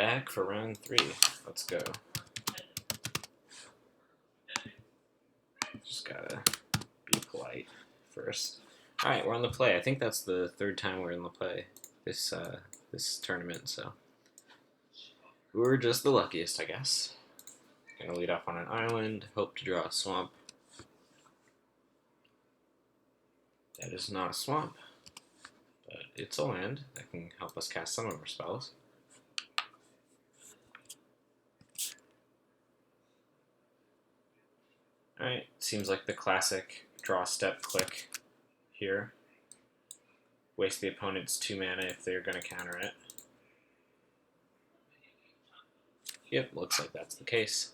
Back for round 3. Let's go. Just gotta be polite first. Alright, we're on the play. I think that's the third time we're in the play this tournament, so we're just the luckiest, I guess. Gonna lead off on an island, hope to draw a swamp. That is not a swamp, but it's a land that can help us cast some of our spells. Alright, seems like the classic draw step click here. Waste the opponent's 2 mana if they're going to counter it. Yep, looks like that's the case.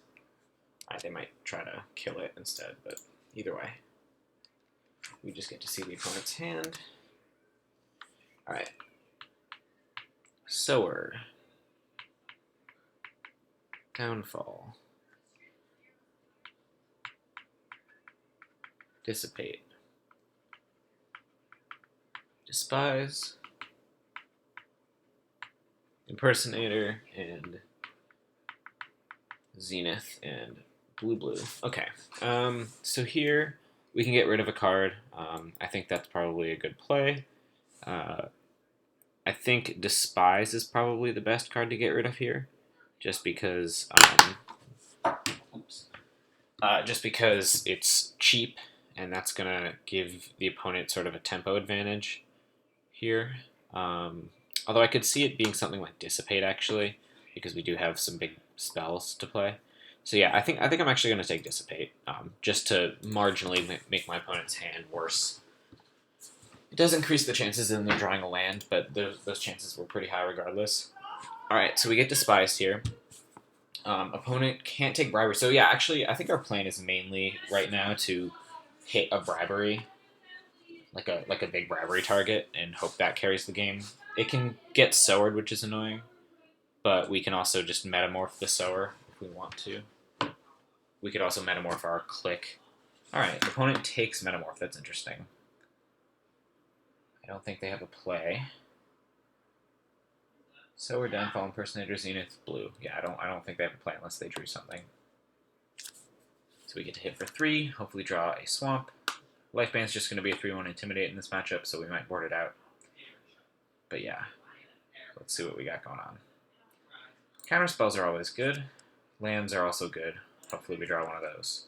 They might try to kill it instead, but either way. We just get to see the opponent's hand. Alright. Sower. Downfall. Dissipate. Despise. Impersonator, and Zenith, and blue. Okay, so here we can get rid of a card. I think that's probably a good play. I think Despise is probably the best card to get rid of here, just because it's cheap, and that's gonna give the opponent sort of a tempo advantage here. Although I could see it being something like Dissipate actually, because we do have some big spells to play. So yeah, I think I'm actually going to take Dissipate, just to marginally make my opponent's hand worse. It does increase the chances in them drawing a land, but those chances were pretty high regardless. Alright, so we get Despised here. Opponent can't take Bribery. So yeah, actually, I think our plan is mainly right now to hit a Bribery, like a big Bribery target, and hope that carries the game. It can get Sowered, which is annoying, but we can also just Metamorph the Sower if we want to. We could also Metamorph our Click. Alright, the opponent takes Metamorph. That's interesting. I don't think they have a play. Sower, Downfall, Impersonator, Zenith, blue. Yeah, I don't think they have a play unless they drew something. So we get to hit for 3, hopefully draw a Swamp. Lifeband's just going to be a 3-1 Intimidate in this matchup, so we might board it out. But yeah, let's see what we got going on. Counter spells are always good. Lands are also good. Hopefully we draw one of those.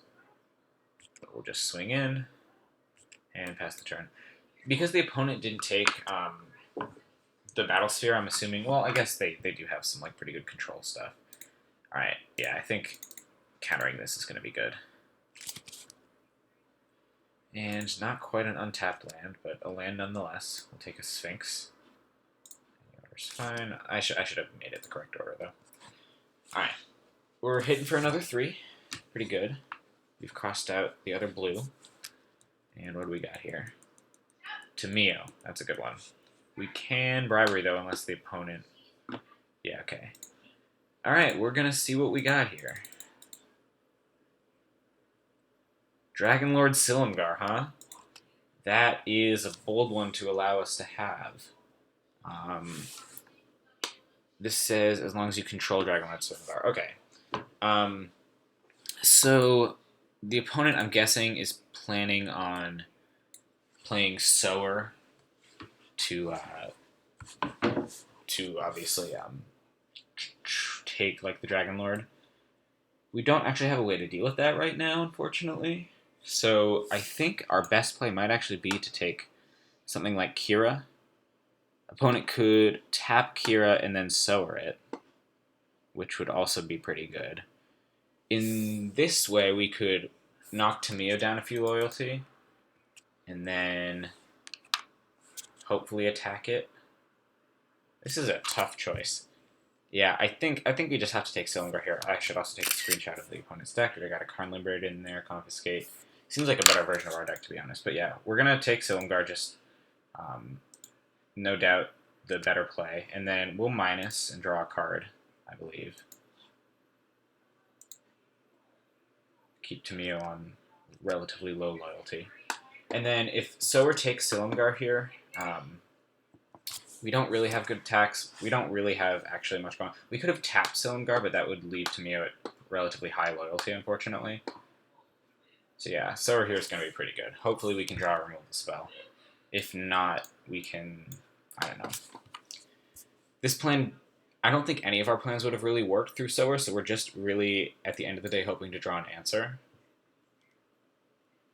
But we'll just swing in and pass the turn. Because the opponent didn't take the Battle Sphere, I'm assuming, well, I guess they do have some like pretty good control stuff. Alright, yeah, I think countering this is going to be good. And not quite an untapped land, but a land nonetheless. We'll take a Sphinx. Order's fine. I should have made it the correct order, though. Alright. We're hitting for another 3. Pretty good. We've crossed out the other blue. And what do we got here? Tameo. That's a good one. We can Bribery, though, unless the opponent... Yeah, okay. Alright, we're going to see what we got here. Dragon Lord Silumgar, huh? That is a bold one to allow us to have. This says, as long as you control Dragon Lord Silumgar. Okay. So, the opponent, I'm guessing, is planning on playing Sower to obviously take like the Dragon Lord. We don't actually have a way to deal with that right now, unfortunately. So I think our best play might actually be to take something like Kira. Opponent could tap Kira and then Sower it, which would also be pretty good. In this way, we could knock Tameo down a few loyalty, and then hopefully attack it. This is a tough choice. Yeah, I think we just have to take Silumgar here. I should also take a screenshot of the opponent's deck. We got a Karn Liberated in there, Confiscate. Seems like a better version of our deck, to be honest. But yeah, we're going to take Silumgar, just no doubt the better play. And then we'll minus and draw a card, I believe. Keep Tameo on relatively low loyalty. And then if Sower takes Silumgar here, We don't really have good attacks. We don't really have actually much going on. We could have tapped Silumgar, but that would leave Tamio at relatively high loyalty, unfortunately. So yeah, Sower here is going to be pretty good. Hopefully we can draw a removal spell. If not, we can... I don't know. This plan... I don't think any of our plans would have really worked through Sower, so we're just really, at the end of the day, hoping to draw an answer.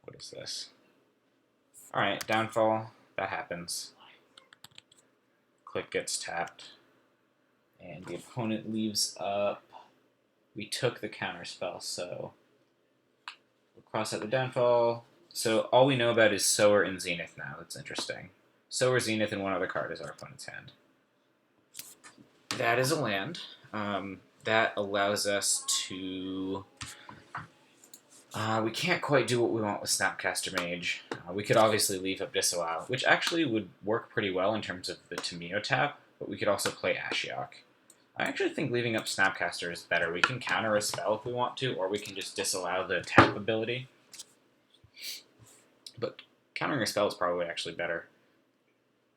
What is this? Alright, Downfall. That happens. Click gets tapped. And the opponent leaves up. We took the counterspell, so we'll cross out the Downfall. So all we know about is Sower and Zenith now. That's interesting. Sower, Zenith, and one other card is our opponent's hand. That is a land. That allows us to... we can't quite do what we want with Snapcaster Mage. We could obviously leave up Disallow, which actually would work pretty well in terms of the Tamio tap, but we could also play Ashiok. I actually think leaving up Snapcaster is better. We can counter a spell if we want to, or we can just disallow the tap ability. But countering a spell is probably actually better.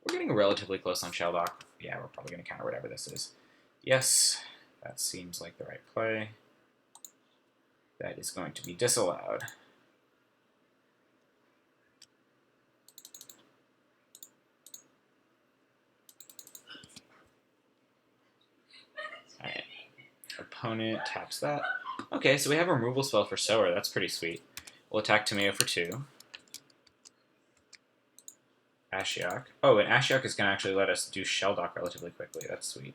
We're getting relatively close on Sheldock. Yeah, we're probably going to counter whatever this is. Yes, that seems like the right play. That is going to be disallowed. Alright. Opponent taps that. Okay, so we have a removal spell for Sower. That's pretty sweet. We'll attack Tamio for 2. Ashiok. Oh, and Ashiok is going to actually let us do Sheldock relatively quickly. That's sweet.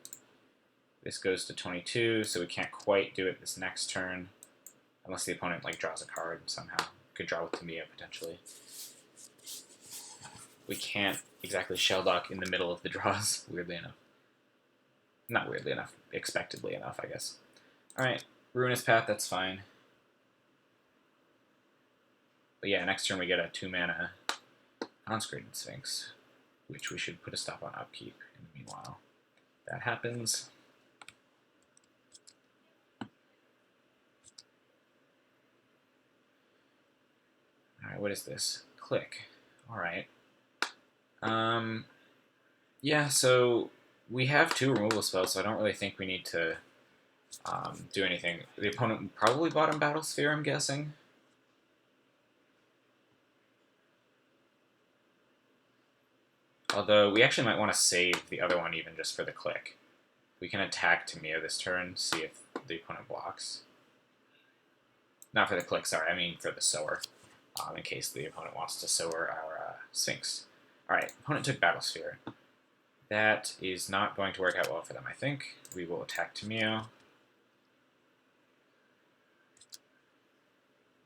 This goes to 22, so we can't quite do it this next turn. Unless the opponent like draws a card somehow. Could draw with Tamio, potentially. We can't exactly Sheldock in the middle of the draws, weirdly enough. Not weirdly enough. Expectedly enough, I guess. Alright, Ruinous Path, that's fine. But yeah, next turn we get a 2-mana Consecrated Sphinx, which we should put a stop on upkeep in the meanwhile. That happens. Alright, what is this? Click. Alright. Yeah, so we have 2 removal spells, so I don't really think we need to do anything. The opponent probably bottom Battle Sphere, I'm guessing. Although, we actually might want to save the other one even just for the click. We can attack Tamio this turn, see if the opponent blocks. Not for the click, sorry, I mean for the Sower. In case the opponent wants to Sower our Sphinx. Alright, opponent took Battle Sphere. That is not going to work out well for them, I think. We will attack Tamio.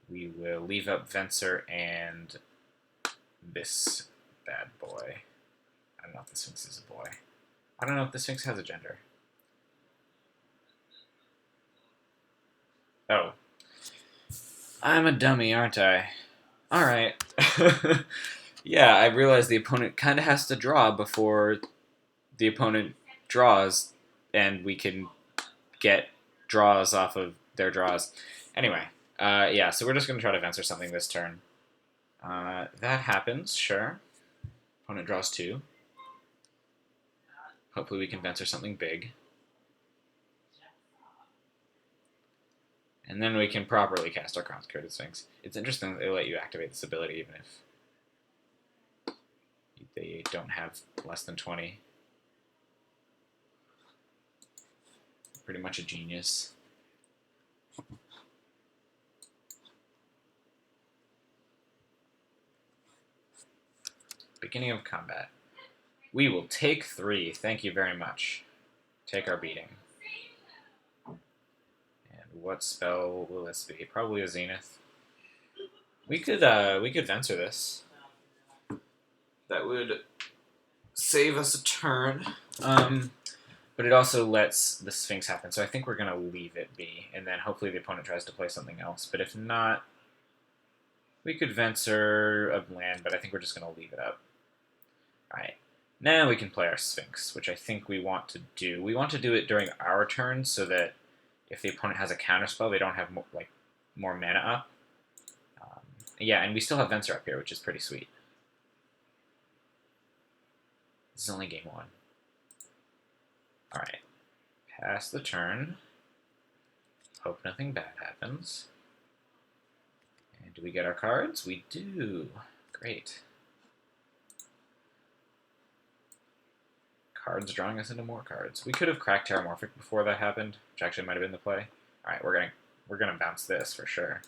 We will leave up Venser and this bad boy. I don't know if the Sphinx is a boy. I don't know if the Sphinx has a gender. Oh. I'm a dummy, aren't I? Alright. Yeah, I realize the opponent kind of has to draw before the opponent draws, and we can get draws off of their draws. Anyway, yeah, so we're just going to try to Venser something this turn. That happens, sure. Opponent draws 2. Hopefully we can Venser something big. And then we can properly cast our Consecrated Sphinx. It's interesting that they let you activate this ability even if they don't have less than 20. Pretty much a genius. Beginning of combat. We will take 3. Thank you very much. Take our beating. And what spell will this be? Probably a Zenith. We could Venser this. That would save us a turn. But it also lets the Sphinx happen, so I think we're going to leave it be, and then hopefully the opponent tries to play something else. But if not, we could Venser a land, but I think we're just going to leave it up. Alright, now we can play our Sphinx, which I think we want to do. We want to do it during our turn, so that if the opponent has a counterspell, they don't have more mana up. Yeah, and we still have Venser up here, which is pretty sweet. This is only game 1. Alright. Pass the turn. Hope nothing bad happens. And do we get our cards? We do. Great. Cards drawing us into more cards. We could have cracked Terramorphic before that happened, which actually might have been the play. Alright, we're gonna bounce this for sure.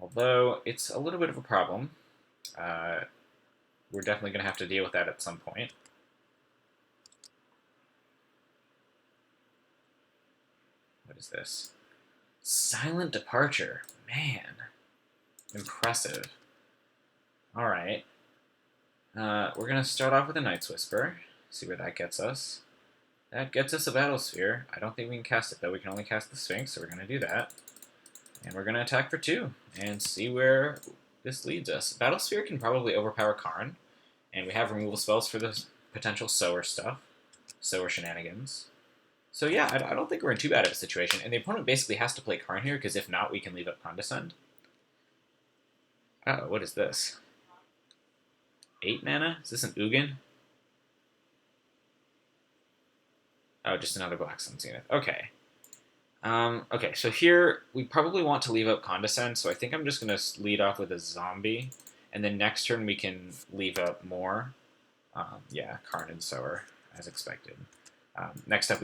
Although it's a little bit of a problem. We're definitely gonna have to deal with that at some point. What is this? Silent Departure. Man. Impressive. Alright. We're going to start off with a Night's Whisper. See where that gets us. That gets us a Battle Sphere. I don't think we can cast it, though. We can only cast the Sphinx, so we're going to do that. And we're going to attack for 2 and see where this leads us. Battle Sphere can probably overpower Karn, and we have removal spells for the potential Sower stuff. Sower shenanigans. So yeah, I don't think we're in too bad of a situation. And the opponent basically has to play Karn here, because if not, we can leave up Condescend. Oh, what is this? 8 mana? Is this an Ugin? Oh, just another Black Sun Zenith. Okay. Okay, so here we probably want to leave up Condescend, so I think I'm just going to lead off with a Zombie. And then next turn we can leave up more. Yeah, Karn and Sower, as expected. Next up,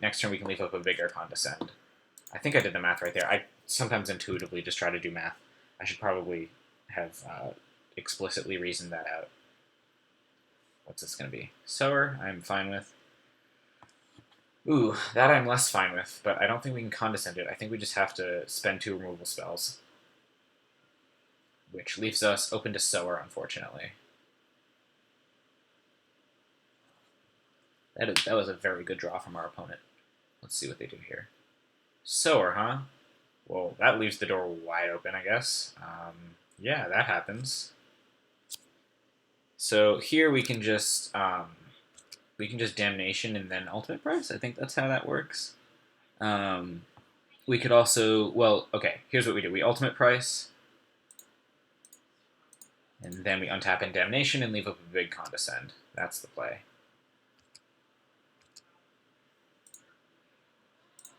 next turn we can leave up a bigger Condescend. I think I did the math right there. I sometimes intuitively just try to do math. I should probably have explicitly reasoned that out. What's this going to be? Sower, I'm fine with. Ooh, that I'm less fine with, but I don't think we can Condescend it. I think we just have to spend 2 removal spells. Which leaves us open to Sower, unfortunately. That was a very good draw from our opponent. Let's see what they do here. Sower, huh? Well, that leaves the door wide open, I guess. Yeah, that happens. So here we can just Damnation and then Ultimate Price. I think that's how that works. We could also, well, okay, here's what we do. We Ultimate Price, and then we untap in Damnation and leave up a big Condescend. That's the play.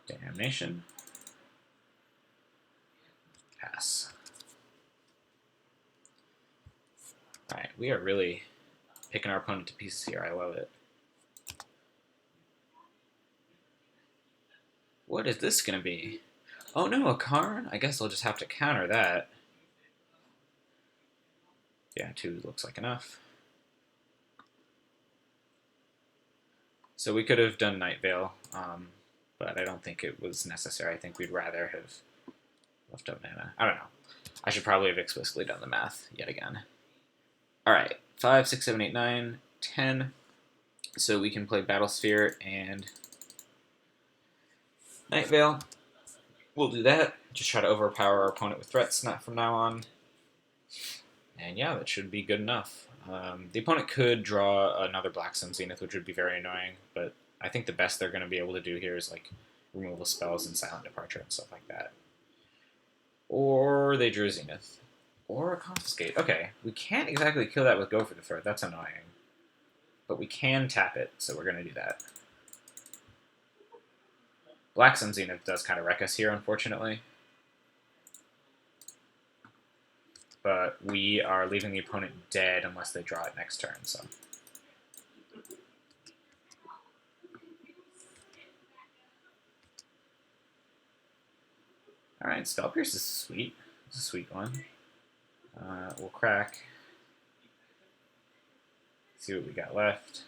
Damnation. Pass. Alright, we are really picking our opponent to pieces here. I love it. What is this going to be? Oh no, a Karn? I guess I'll just have to counter that. Yeah, 2 looks like enough. So we could have done Night Veil, but I don't think it was necessary. I think we'd rather have left up mana. I don't know. I should probably have explicitly done the math yet again. Alright, 5, 6, 7, 8, 9, 10. So we can play Battle Sphere and Night Veil. We'll do that. Just try to overpower our opponent with threats from now on. And yeah, that should be good enough. The opponent could draw another Black Sun Zenith, which would be very annoying, but I think the best they're going to be able to do here is like removal spells and Silent Departure and stuff like that. Or they drew Zenith. Or a Confiscate. Okay, we can't exactly kill that with Go for the Throat. That's annoying. But we can tap it, so we're going to do that. Black Sun Zenith does kind of wreck us here, unfortunately. But we are leaving the opponent dead unless they draw it next turn, so. Alright, Spell Pierce is sweet. It's a sweet one. We'll crack. See what we got left.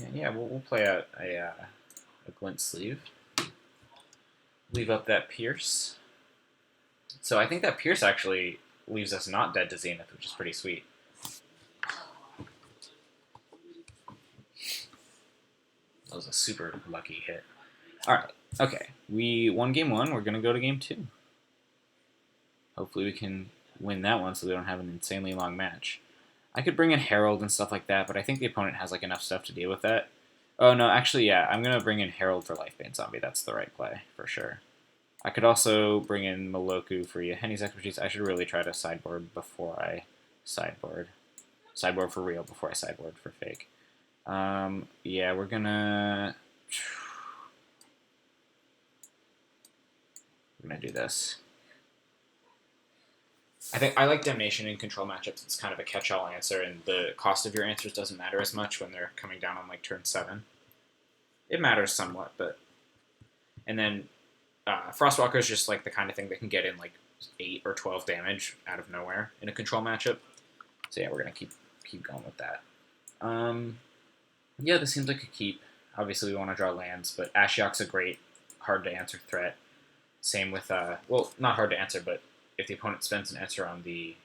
And yeah, we'll play out a Glint Sleeve. Leave up that Pierce. So I think that Pierce actually leaves us not dead to Zenith, which is pretty sweet. That was a super lucky hit. Alright, okay. We won game 1. We're going to go to game 2. Hopefully we can win that one so we don't have an insanely long match. I could bring in Herald and stuff like that, but I think the opponent has like enough stuff to deal with that. Oh no, actually yeah, I'm going to bring in Herald for Lifebane Zombie. That's the right play, for sure. I could also bring in Maloku for Yahenni's Expertise. I should really try to sideboard before I sideboard. sideboard for real before I sideboard for fake. Yeah, we're gonna do this. I think I like Damnation in control matchups. It's kind of a catch-all answer, and the cost of your answers doesn't matter as much when they're coming down on like turn 7. It matters somewhat, but and then Frostwalker is just like the kind of thing that can get in like 8 or 12 damage out of nowhere in a control matchup. So yeah, we're gonna keep going with that. Yeah, this seems like a keep. Obviously, we want to draw lands, but Ashiok's a great hard to answer threat. Same with well, not hard to answer, but if the opponent spends an answer on the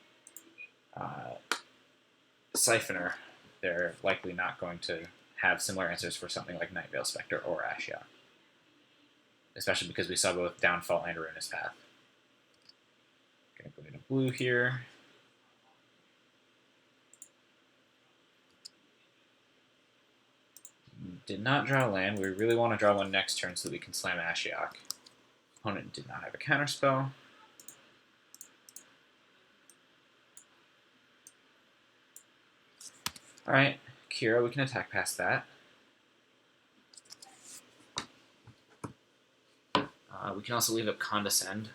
Siphoner, they're likely not going to have similar answers for something like Nightveil Spectre or Ashiok. Especially because we saw both Downfall and Ruinous Path. Gonna put in a blue here. Did not draw a land. We really want to draw one next turn so that we can slam Ashiok. Opponent did not have a counterspell. Alright, Kira, we can attack past that. We can also leave up Condescend.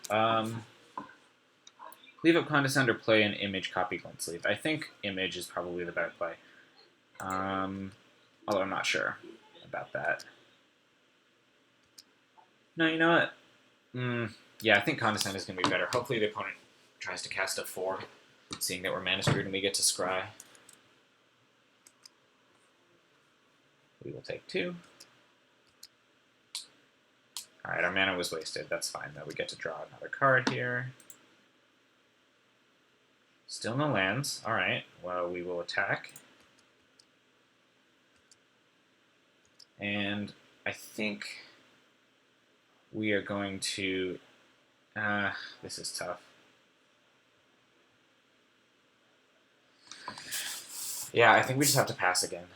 Leave up Condescend or play an Image copy Glintsleeve. I think Image is probably the better play. Although I'm not sure about that. No, you know what? Yeah, I think Condescend is going to be better. Hopefully the opponent tries to cast a 4, seeing that we're mana screwed and we get to scry. We will take 2. Alright, our mana was wasted. That's fine, though. We get to draw another card here. Still no lands. Alright, well, we will attack. And I think we are going to... this is tough. Yeah, I think we just have to pass again.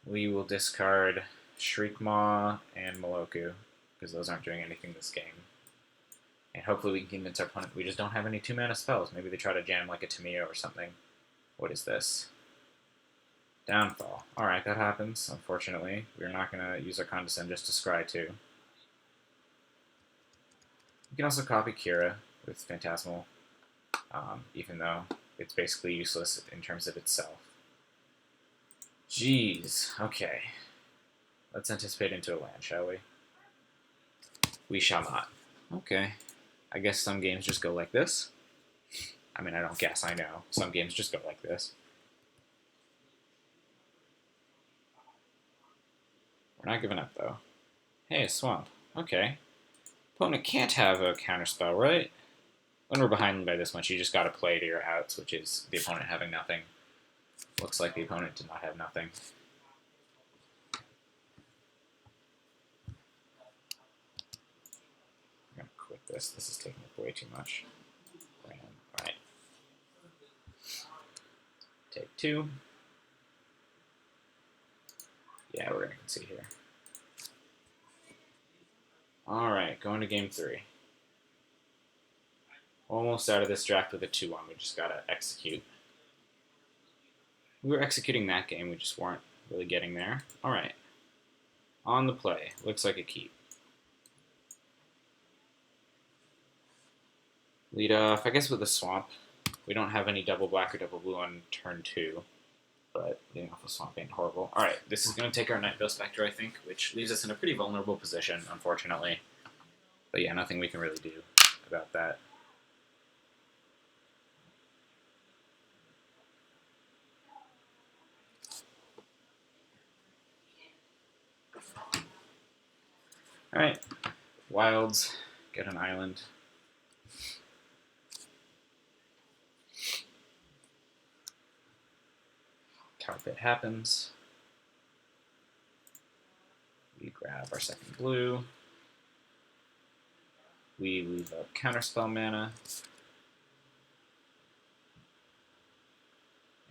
We will discard Shriekmaw and Moloku, because those aren't doing anything this game. And hopefully we can convince our opponent we just don't have any 2-mana spells. Maybe they try to jam like a Tamiya or something. What is this? Downfall. Alright, that happens, unfortunately. We're not going to use our Condescend just to scry too. You can also copy Kira with Phantasmal, even though it's basically useless in terms of itself. Jeez, okay. Let's anticipate into a land, shall we? We shall not. Okay. I guess some games just go like this. I mean, I don't guess, I know. Some games just go like this. We're not giving up, though. Hey, a swamp. Okay. Opponent can't have a counterspell, right? When we're behind by this much, you just gotta play to your outs, which is the opponent having nothing. Looks like the opponent did not have nothing. I'm gonna quit this. This is taking up way too much. Alright. Take 2. Yeah, we're gonna concede here. Alright, going to game 3. Almost out of this draft with a 2-1. We just gotta execute. We were executing that game, we just weren't really getting there. Alright. On the play. Looks like a keep. Lead off, I guess with a swamp. We don't have any double black or double blue on turn 2. But leading off with swamp ain't horrible. Alright, this is going to take our Nightveil Spectre, I think, which leaves us in a pretty vulnerable position, unfortunately. But yeah, nothing we can really do about that. Alright, Wilds, get an island. Tar Pit happens. We grab our second blue. We leave up counterspell mana.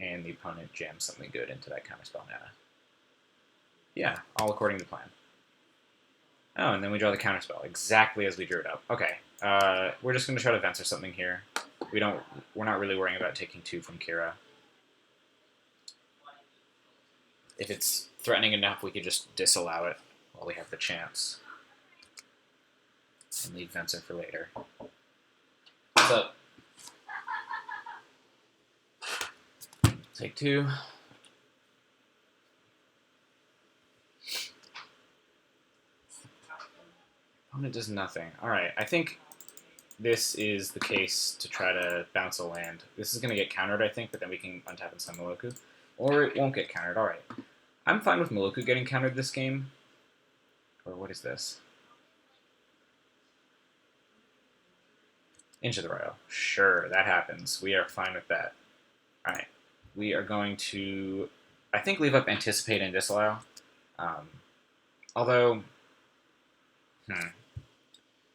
And the opponent jams something good into that counterspell mana. Yeah, all according to plan. Oh, and then we draw the counterspell, exactly as we drew it up. Okay, we're just going to try to Venser something here. We're not really worrying about taking 2 from Kira. If it's threatening enough, we could just disallow it while we have the chance. And leave Venser for later. What's up? Take two. Opponent does nothing. Alright, I think this is the case to try to bounce a land. This is going to get countered, I think, but then we can untap and summon Moloku. Or it won't get countered. Alright. I'm fine with Moloku getting countered this game. Or what is this? Into the Royal. Sure, that happens. We are fine with that. Alright. We are going to, I think, leave up Anticipate and Disallow. Although,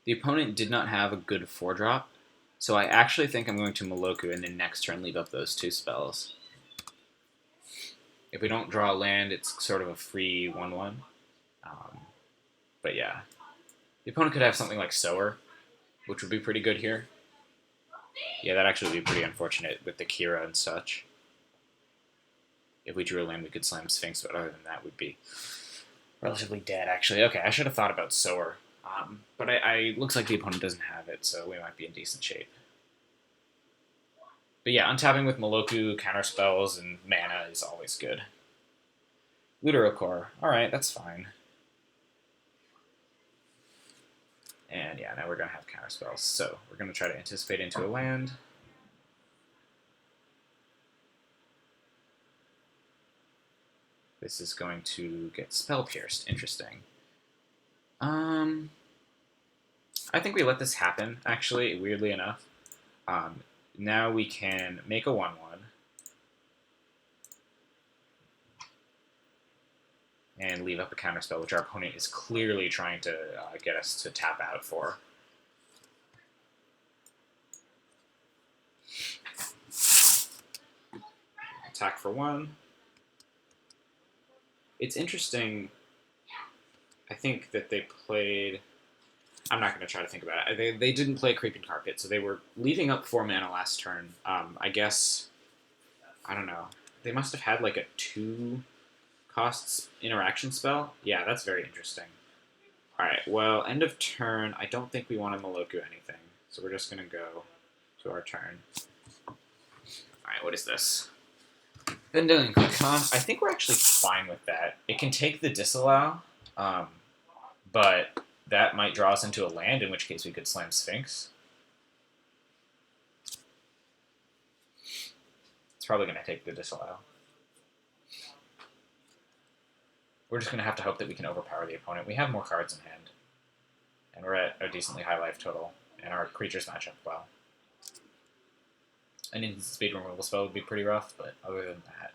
the opponent did not have a good 4-drop, so I actually think I'm going to Moloku and then next turn leave up those 2 spells. If we don't draw a land, it's sort of a free 1-1. But yeah. The opponent could have something like Sower, which would be pretty good here. Yeah, that actually would be pretty unfortunate with the Kira and such. If we drew a land, we could slam Sphinx, but other than that, we'd be relatively dead, actually. Okay, I should have thought about Sower. But I looks like the opponent doesn't have it, so we might be in decent shape. But yeah, untapping with Moloku, counterspells, and mana is always good. Ludorokor. Alright, that's fine. And yeah, now we're going to have counterspells. So we're going to try to anticipate into a land. This is going to get spell pierced. Interesting. I think we let this happen, actually, weirdly enough. Now we can make a 1-1. And leave up a counterspell, which our opponent is clearly trying to get us to tap out for. Attack for 1. It's interesting, I think, that they played... I'm not going to try to think about it. They didn't play Creeping Carpet, so they were leaving up 4 mana last turn. I guess, I don't know. They must have had like a 2 costs interaction spell. Yeah, that's very interesting. Alright, well, end of turn, I don't think we want to Moloku anything. So we're just going to go to our turn. Alright, what is this? Vendilion Click, huh? I think we're actually fine with that. It can take the disallow, but that might draw us into a land, in which case we could slam Sphinx. It's probably going to take the disallow. We're just going to have to hope that we can overpower the opponent. We have more cards in hand. And we're at a decently high life total. And our creatures match up well. An instant speed removal spell would be pretty rough, but other than that...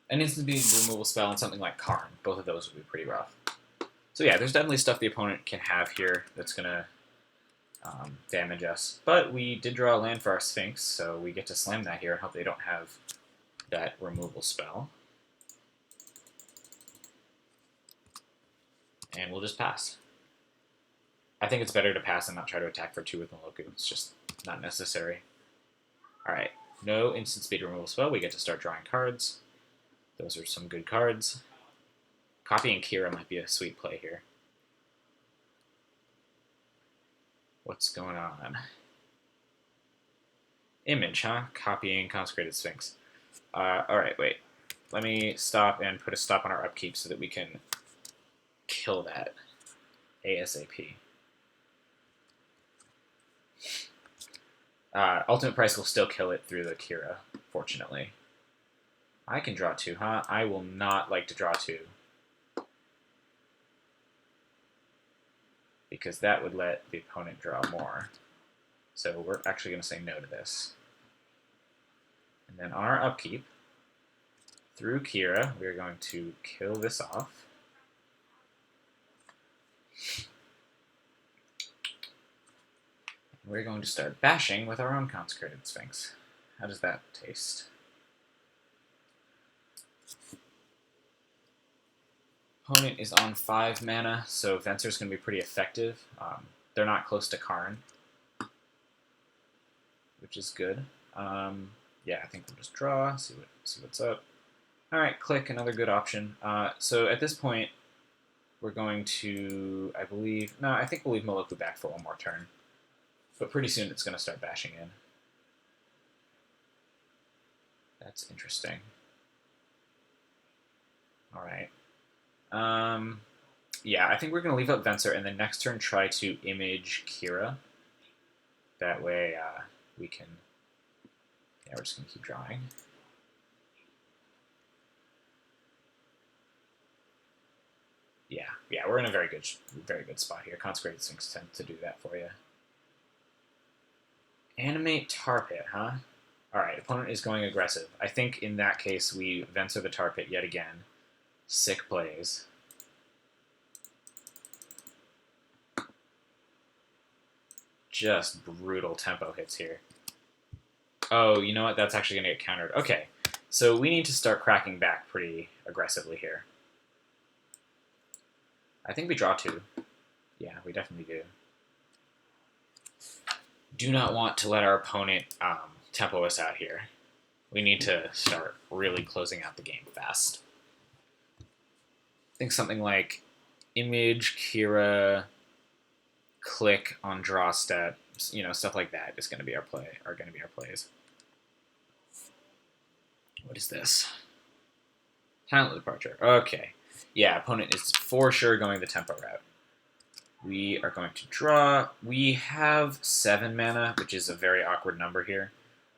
an instant speed removal spell and something like Karn, both of those would be pretty rough. So yeah, there's definitely stuff the opponent can have here that's going to damage us. But we did draw a land for our Sphinx, so we get to slam that here and hope they don't have that removal spell. And we'll just pass. I think it's better to pass and not try to attack for 2 with Moloku. It's just not necessary. Alright, no instant speed removal spell. We get to start drawing cards. Those are some good cards. Copying Kira might be a sweet play here. What's going on? Image, huh? Copying Consecrated Sphinx. Alright, wait. Let me stop and put a stop on our upkeep so that we can kill that ASAP. Ultimate Price will still kill it through the Kira, fortunately. I can draw 2, huh? I will not like to draw 2. Because that would let the opponent draw more. So we're actually going to say no to this. And then on our upkeep, through Kira, we're going to kill this off. We're going to start bashing with our own Consecrated Sphinx. How does that taste? Opponent is on 5 mana, so Venser's going to be pretty effective. They're not close to Karn, which is good. Yeah, I think we'll just draw, see what's up. All right, click, another good option. So at this point, we're going to, I believe, no, I think we'll leave Moloku back for one more turn. But pretty soon it's going to start bashing in. That's interesting. All right. Yeah, I think we're going to leave up Venser and then next turn try to image Kira. That way we can, yeah, we're just going to keep drawing. Yeah, we're in a very good spot here. Consecrated Sphinx tend to do that for you. Animate Tar Pit, huh? Alright, opponent is going aggressive. I think in that case we Venser the Tar Pit yet again. Sick plays. Just brutal tempo hits here. Oh, you know what? That's actually going to get countered. Okay, so we need to start cracking back pretty aggressively here. I think we draw 2. Yeah, we definitely do. Do not want to let our opponent tempo us out here. We need to start really closing out the game fast. I think something like image, Kira, click on draw step, stuff like that is going to be our plays. What is this? Talent departure. Okay. Yeah, opponent is for sure going the tempo route. We are going to draw. We have 7 mana, which is a very awkward number here.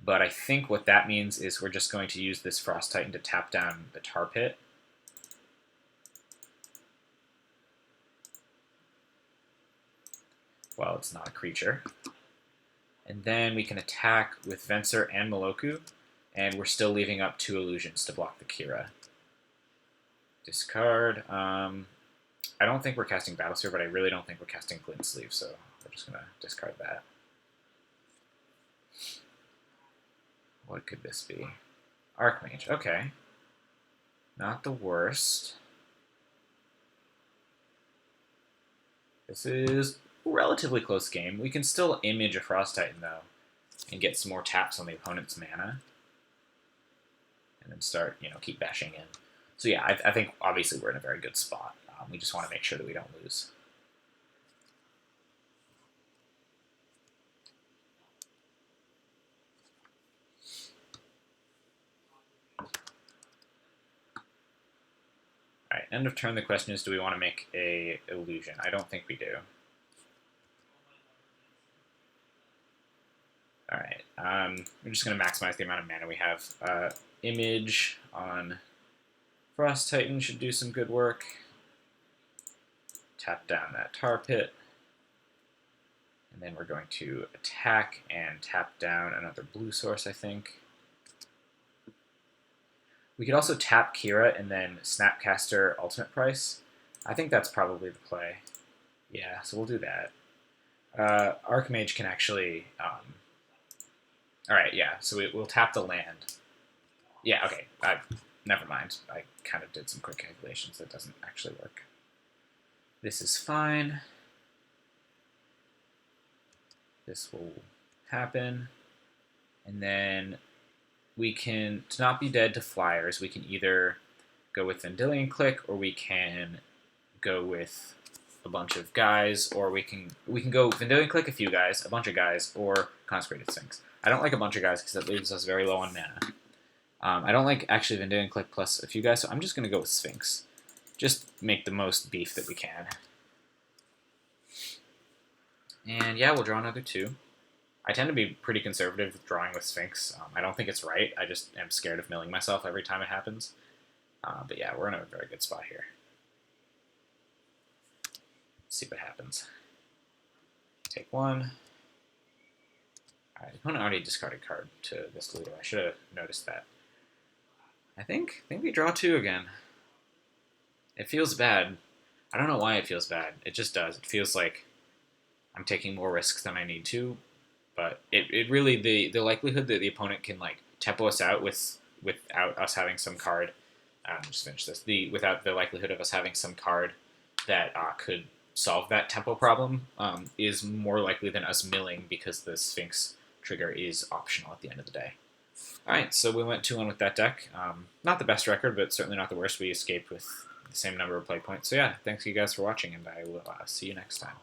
But I think what that means is we're just going to use this Frost Titan to tap down the Tar Pit. Well, it's not a creature. And then we can attack with Venser and Moloku, and we're still leaving up 2 illusions to block the Kira. Discard. I don't think we're casting Battlesphere, but I really don't think we're casting Glint Sleeve, so we're just going to discard that. What could this be? Archmage. Okay. Not the worst. This is a relatively close game. We can still image a Frost Titan, though, and get some more taps on the opponent's mana. And then start, keep bashing in. So yeah, I think obviously we're in a very good spot. We just want to make sure that we don't lose. Alright, end of turn, the question is, do we want to make a illusion? I don't think we do. Alright, we're just going to maximize the amount of mana we have. Image on Frost Titan should do some good work. Tap down that Tar Pit. And then we're going to attack and tap down another blue source, I think. We could also tap Kira and then Snapcaster Ultimate Price. I think that's probably the play. Yeah, so we'll do that. Archmage can actually... Alright, yeah, so we'll tap the land. Yeah, okay, never mind. I kind of did some quick calculations. That doesn't actually work. This is fine. This will happen. And then we can, to not be dead to flyers, we can either go with Vendilion Click, or we can go with a bunch of guys, or we can go Vendilion Click a few guys, a bunch of guys, or Consecrated Sphinx. I don't like a bunch of guys because that leaves us very low on mana. I don't like actually Vendilion Click plus a few guys, so I'm just going to go with Sphinx. Just make the most beef that we can. And yeah, we'll draw another 2. I tend to be pretty conservative with drawing with Sphinx. I don't think it's right. I just am scared of milling myself every time it happens. But yeah, we're in a very good spot here. Let's see what happens. Take 1. Alright, the opponent already discarded a card to this Ludo. I should have noticed that. I think we draw 2 again. It feels bad. I don't know why it feels bad. It just does. It feels like I'm taking more risks than I need to. But it really, the likelihood that the opponent can tempo us out without us having some card, just finish this, without the likelihood of us having some card that could solve that tempo problem is more likely than us milling because the Sphinx trigger is optional at the end of the day. Alright, so we went 2-1 with that deck. Not the best record, but certainly not the worst. We escaped with the same number of play points. So yeah, thanks you guys for watching, and I will see you next time.